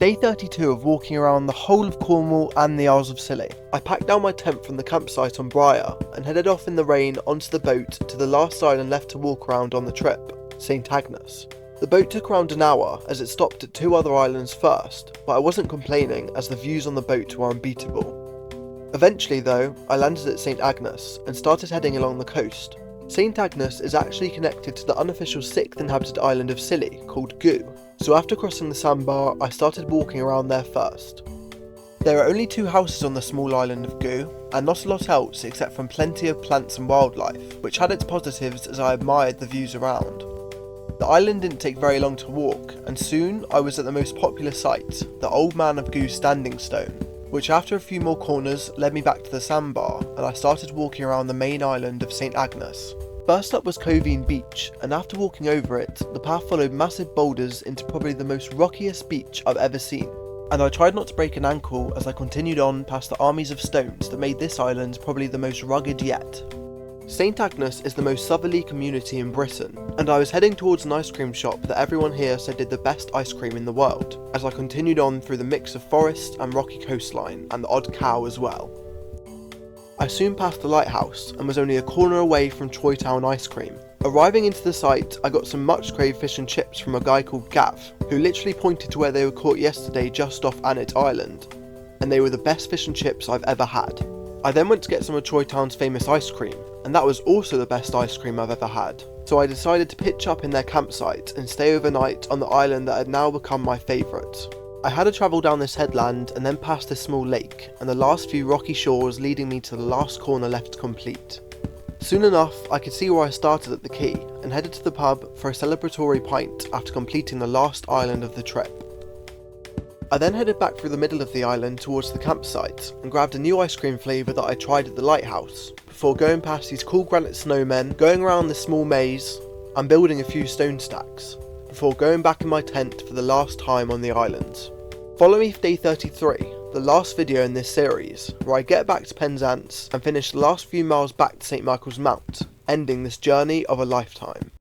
Day 32 of walking around the whole of Cornwall and the Isles of Scilly. I packed down my tent from the campsite on Briar and headed off in the rain onto the boat to the last island left to walk around on the trip, St Agnes. The boat took around an hour as it stopped at 2 other islands first, but I wasn't complaining as the views on the boat were unbeatable. Eventually though, I landed at St Agnes and started heading along the coast. St Agnes is actually connected to the unofficial 6th inhabited island of Scilly called Gugh, so after crossing the sandbar I started walking around there first. There are only 2 houses on the small island of Gugh, and not a lot else except from plenty of plants and wildlife, which had its positives as I admired the views around. The island didn't take very long to walk, and soon I was at the most popular site, the Old Man of Gugh's Standing Stone, which after a few more corners led me back to the sandbar, and I started walking around the main island of St Agnes. First up was Covine Beach, and after walking over it, the path followed massive boulders into probably the most rockiest beach I've ever seen, and I tried not to break an ankle as I continued on past the armies of stones that made this island probably the most rugged yet. St Agnes is the most southerly community in Britain, and I was heading towards an ice cream shop that everyone here said did the best ice cream in the world, as I continued on through the mix of forest and rocky coastline, and the odd cow as well. I soon passed the lighthouse and was only a corner away from Troy Town ice cream. Arriving into the site, I got some much craved fish and chips from a guy called Gugh, who literally pointed to where they were caught yesterday just off Annet Island, and they were the best fish and chips I've ever had. I then went to get some of Troy Town's famous ice cream, and that was also the best ice cream I've ever had, so I decided to pitch up in their campsite and stay overnight on the island that had now become my favourite. I had to travel down this headland and then past this small lake, and the last few rocky shores leading me to the last corner left to complete. Soon enough, I could see where I started at the quay, and headed to the pub for a celebratory pint after completing the last island of the trip. I then headed back through the middle of the island towards the campsite, and grabbed a new ice cream flavour that I tried at the lighthouse, before going past these cool granite snowmen, going around this small maze, and building a few stone stacks, before going back in my tent for the last time on the island. Follow me for day 33, the last video in this series, where I get back to Penzance and finish the last few miles back to St Michael's Mount, ending this journey of a lifetime.